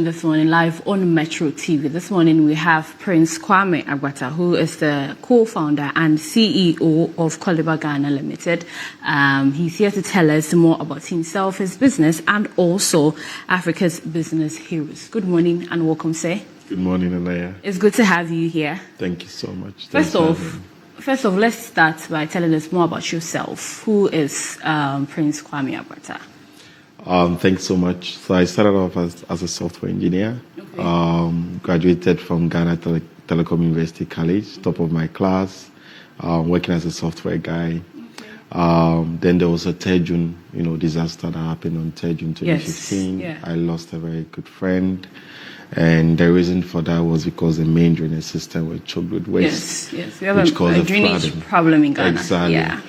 This morning, live on Metro TV. This morning, we have Prince Agbata, who is the co-founder and CEO of Coliba Ghana Limited. He's here to tell us more about himself, his business, and also Africa's business heroes. Good morning and welcome, sir. Good morning, Anaya. It's good to have you here. Thank you so much. First off, let's start by telling us more about yourself. Who is Prince Agbata? Thanks so much. So I started off as a software engineer. Okay. Graduated from Ghana Telecom University College, top of my class, working as a software guy. Okay. Then there was a 3 June, disaster that happened on 3 June 2015. Yes. Yeah. I lost a very good friend. And the reason for that was because the main drainage system was choked with waste. Yes. We have a drainage problem in Ghana. Exactly. Yeah.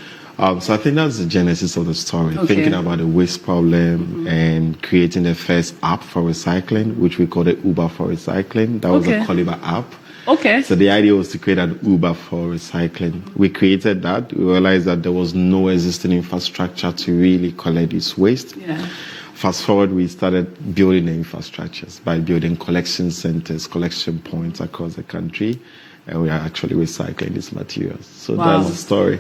So I think that's the genesis of the story, thinking about the waste problem and creating the first app for recycling, which we call the Uber for recycling. That was a Coliba app. Okay. So the idea was to create an Uber for recycling. We created that. We realized that there was no existing infrastructure to really collect this waste. Yeah. Fast forward, we started building the infrastructures by building collection centers, collection points across the country, and we are actually recycling these materials. So that's the story.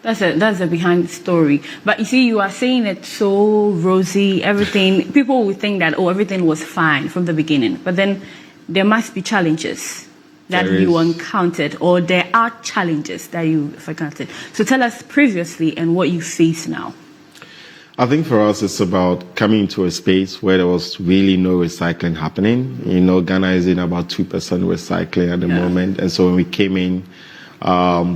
That's the behind the story. But you see, you are saying it so rosy, everything. People would think that, everything was fine from the beginning. But then there must be challenges that you encountered, or there are challenges that you've encountered. So tell us previously and what you face now. I think for us, it's about coming into a space where there was really no recycling happening. Ghana is in about 2% recycling at the moment. And so when we came in,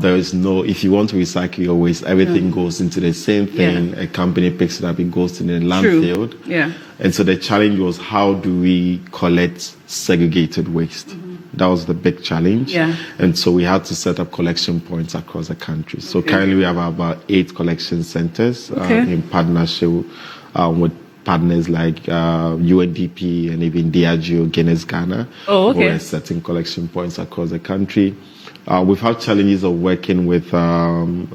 there is no, if you want to recycle your waste, everything goes into the same thing. A company picks it up, it goes to the landfill. Yeah. And so the challenge was, how do we collect segregated waste? That was the big challenge. Yeah. And so we had to set up collection points across the country. So currently we have about 8 collection centers in partnership with partners like UNDP and even Diageo, Guinness Ghana. We're setting collection points across the country. We've had challenges of working with land,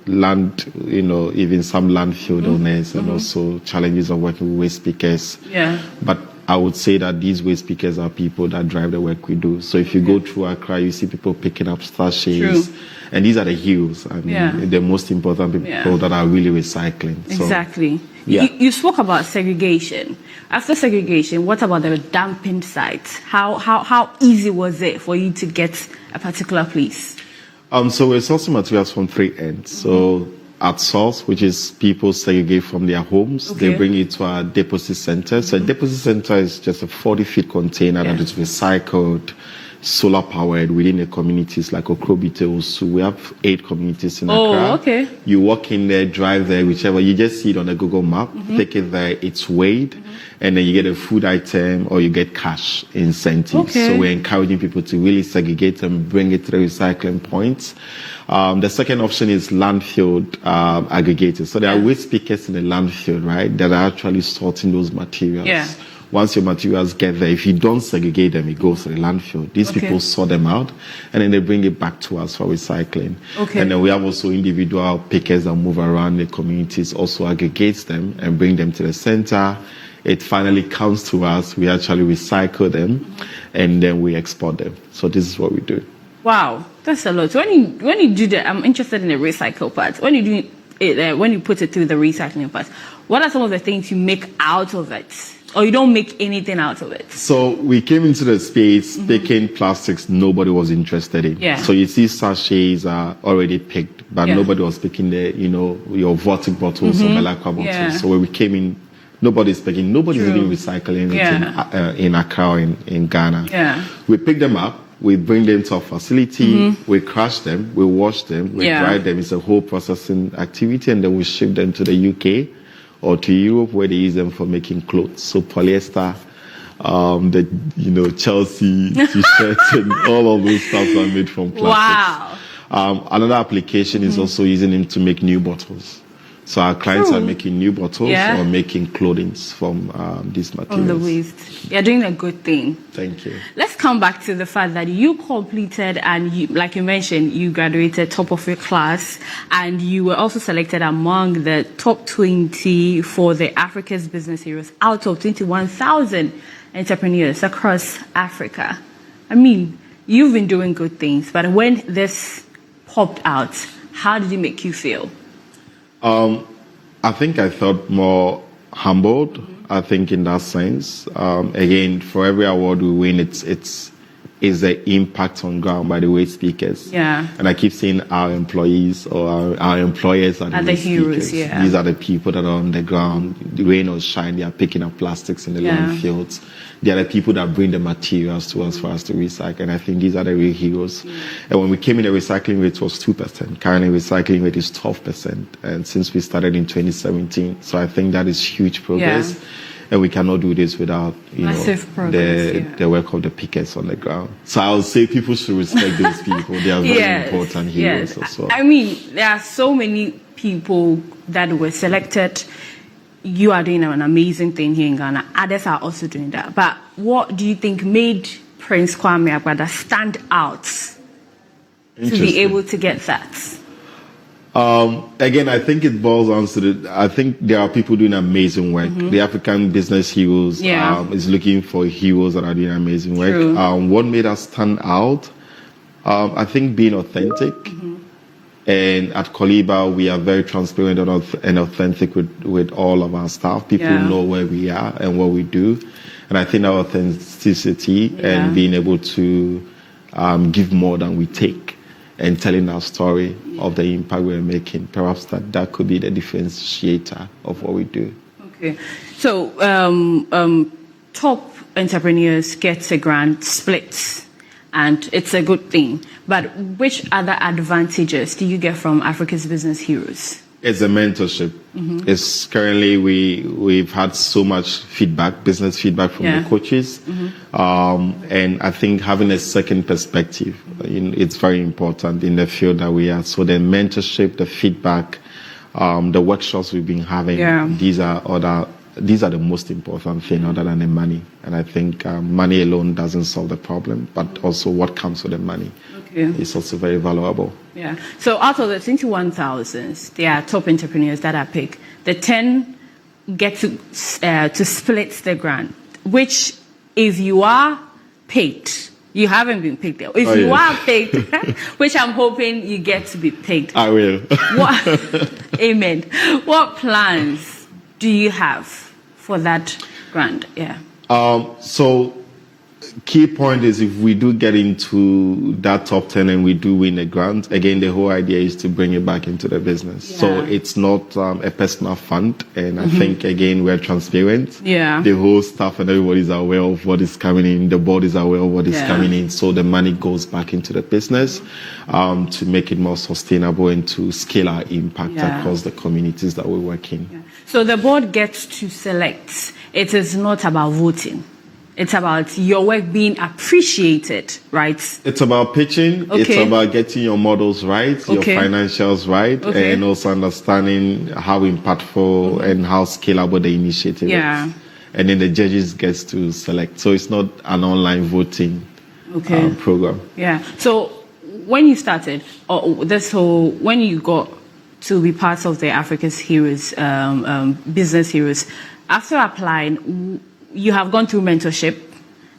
even some landfill owners, and also challenges of working with waste pickers. Yeah. But I would say that these waste pickers are people that drive the work we do. So if you go through Accra, you see people picking up sachets. And these are the heroes. The most important people that are really recycling. Exactly. So, you spoke about segregation. After segregation, what about the dumping sites? How easy was it for you to get a particular place? So we're sourcing materials from 3 ends. So at source, which is people segregate from their homes, they bring it to our deposit center. So a deposit center is just a 40-feet container that is recycled, solar powered within the communities like Okrobite. So we have 8 communities in Accra. You walk in there, drive there, whichever. You just see it on the Google map, take it there, it's weighed, and then you get a food item or you get cash incentives. So we're encouraging people to really segregate and bring it to the recycling points. The second option is landfill aggregators. So there are waste pickers in the landfill, right, that are actually sorting those materials. Yeah. Once your materials get there, if you don't segregate them, it goes to the landfill. These people sort them out, and then they bring it back to us for recycling. And then we have also individual pickers that move around the communities, also aggregates them and bring them to the center. It finally comes to us. We actually recycle them, and then we export them. So this is what we do. Wow, that's a lot. So when you do that, I'm interested in the recycle part. When you do it, when you put it through the recycling part, what are some of the things you make out of it? Or you don't make anything out of it? So we came into the space picking plastics nobody was interested in. Yeah. So you see sachets are already picked, but nobody was picking your Vortic bottles or Melaqua bottles. Yeah. So when we came in, nobody's picking, nobody's even recycling it in Accra or in Ghana. Yeah. We pick them up, we bring them to our facility, we crush them, we wash them, we dry them. It's a whole processing activity, and then we ship them to the UK or to Europe, where they use them for making clothes. So polyester, Chelsea t-shirts and all of those stuff are made from plastics. Wow. Another application is also using them to make new bottles. So our clients are making new bottles or making clothing from these materials. On the waste. You're doing a good thing. Thank you. Let's come back to the fact that you completed and you, like you mentioned, you graduated top of your class, and you were also selected among the top 20 for the Africa's Business Heroes out of 21,000 entrepreneurs across Africa. I mean, you've been doing good things, but when this popped out, how did it make you feel? I think I felt more humbled. I think in that sense, again, for every award we win, it's the impact on ground by the way speakers. Yeah. And I keep saying our employees or our employers are the heroes. speakers. Yeah. These are the people that are on the ground. The rain or shine, they are picking up plastics in the landfills. They are the people that bring the materials to us for us to recycle. And I think these are the real heroes. And when we came in, the recycling rate was 2%. Currently, recycling rate is 12%. And since we started in 2017, so I think that is huge progress. Yeah. And we cannot do this without, the work of the pickets on the ground. So I would say people should respect those people. They are very important heroes as well. I mean, there are so many people that were selected. You are doing an amazing thing here in Ghana. Others are also doing that. But what do you think made Prince Agbata stand out to be able to get that? Again, I think it boils down to I think there are people doing amazing work. The African Business Heroes is looking for heroes that are doing amazing work. What made us stand out? I think being authentic. And at Coliba, we are very transparent and authentic with all of our staff. People know where we are and what we do. And I think our authenticity and being able to give more than we take and telling our story of the impact we're making, perhaps that could be the differentiator of what we do. Okay. So top entrepreneurs get a grant split, and it's a good thing. But which other advantages do you get from Africa's Business Heroes? It's a mentorship. It's currently we've had so much feedback, business feedback from the coaches, and I think having a second perspective, it's very important in the field that we are. So the mentorship, the feedback, the workshops we've been having, these are the most important thing other than the money. And I think money alone doesn't solve the problem, but also what comes with the money. It's also very valuable. Yeah. So out of the 21,000, there are top entrepreneurs that are picked. The 10 get to split the grant, which if you are picked, you haven't been picked. If you are picked, which I'm hoping you get to be picked. I will. Amen. What plans do you have for that grant? Yeah. So key point is if we do get into that top 10 and we do win a grant, again, the whole idea is to bring it back into the business. Yeah. So it's not a personal fund. And I think, again, we're transparent. Yeah. The whole staff and everybody's aware of what is coming in. The board is aware of what is coming in. So the money goes back into the business to make it more sustainable and to scale our impact across the communities that we work in. Yeah. So the board gets to select. It is not about voting. It's about your work being appreciated, right? It's about pitching. Okay. It's about getting your models right, your financials right, and also understanding how impactful and how scalable the initiative is. And then the judges gets to select. So it's not an online voting program. Yeah. So when you started, when you got to be part of the Africa's Heroes, Business Heroes, after applying, you have gone through mentorship,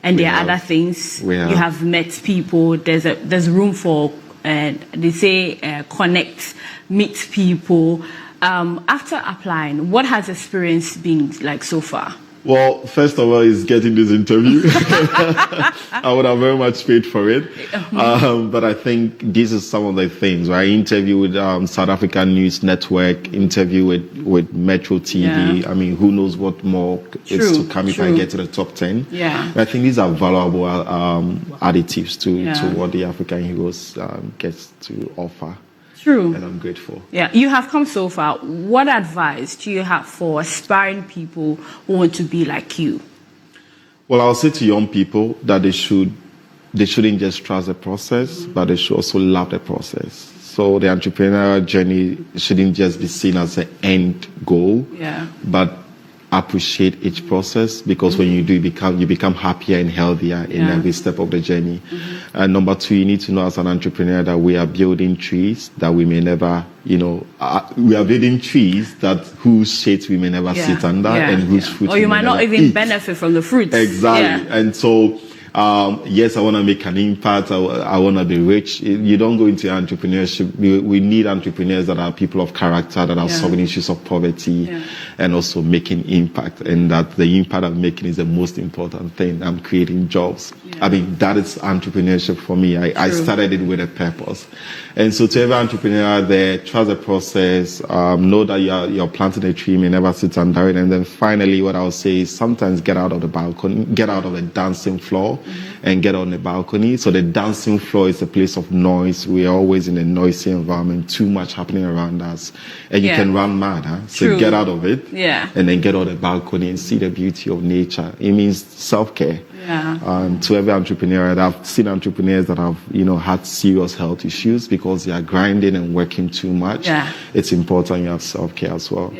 and there are other things. You have met people. There's room for they say connect, meet people. After applying, what has experience been like so far? Well, first of all, is getting this interview. I would have very much paid for it. But I think this is some of the things, right? Interview with South African News Network, interview with Metro TV. I mean, who knows what more is to come if I get to the top 10. Yeah. I think these are valuable additives to what the African Heroes gets to offer. True. And I'm grateful. Yeah, you have come so far. What advice do you have for aspiring people who want to be like you? Well, I'll say to young people that they shouldn't just trust the process, but they should also love the process. So the entrepreneurial journey shouldn't just be seen as an end goal, but appreciate each process, because when you do, you become happier and healthier in every step of the journey. And number two, you need to know as an entrepreneur that we are building trees that we may never, we are building trees that whose shades we may never sit under and whose fruit or you we might may not never even eat. benefit from the fruits. Exactly. And so, yes, I want to make an impact. I want to be rich. You don't go into entrepreneurship. We need entrepreneurs that are people of character, that are solving issues of poverty and also making impact. And that the impact I'm making is the most important thing. I'm creating jobs. I mean, that is entrepreneurship for me. I started it with a purpose. And so to every entrepreneur there, trust the process, know that you're planting a tree, may never sit under it. And then finally, what I'll say is sometimes get out of the balcony, get out of the dancing floor and get on the balcony. So the dancing floor is a place of noise. We are always in a noisy environment, too much happening around us. And you can run mad, huh? So get out of it and then get on the balcony and see the beauty of nature. It means self-care. To every entrepreneur, I've seen entrepreneurs that have, had serious health issues because they are grinding and working too much. It's important you have self-care as well.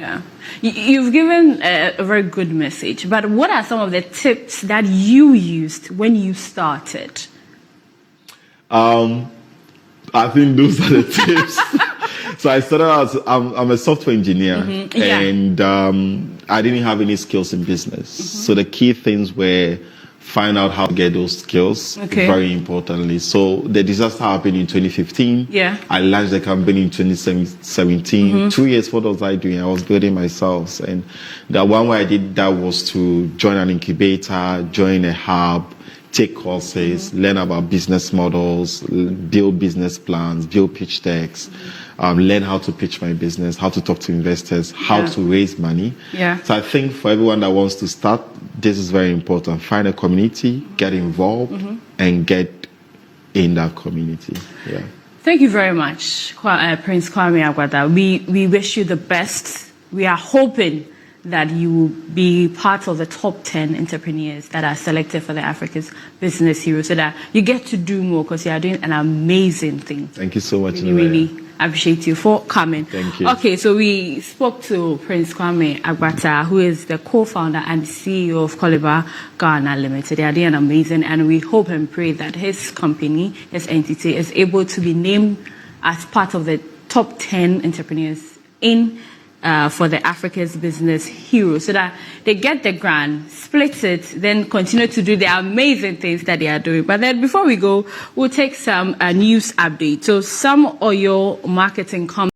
You've given a very good message, but what are some of the tips that you used when you started? I think those are the tips. So I started as I'm a software engineer, and I didn't have any skills in business. So the key things were find out how to get those skills, very importantly. So the disaster happened in 2015. I launched the company in 2017. 2 years, what was I doing? I was building myself. And the one way I did that was to join an incubator, join a hub, take courses, learn about business models, build business plans, build pitch decks, learn how to pitch my business, how to talk to investors, how to raise money. So I think for everyone that wants to start, this is very important. Find a community, get involved, and get in that community. Thank you very much, Prince Agbata. We wish you the best. We are hoping that you will be part of the top 10 entrepreneurs that are selected for the Africa's Business Hero, so that you get to do more, because you are doing an amazing thing. Thank you so much. Really appreciate you for coming. Thank you. Okay, so we spoke to Prince Agbata, who is the co-founder and CEO of Coliba Ghana Limited. They are doing an amazing, and we hope and pray that his company, his entity, is able to be named as part of the top 10 entrepreneurs in for the Africa's Business Hero, so that they get the grant, split it, then continue to do the amazing things that they are doing. But then before we go, we'll take some news updates. So some oil marketing companies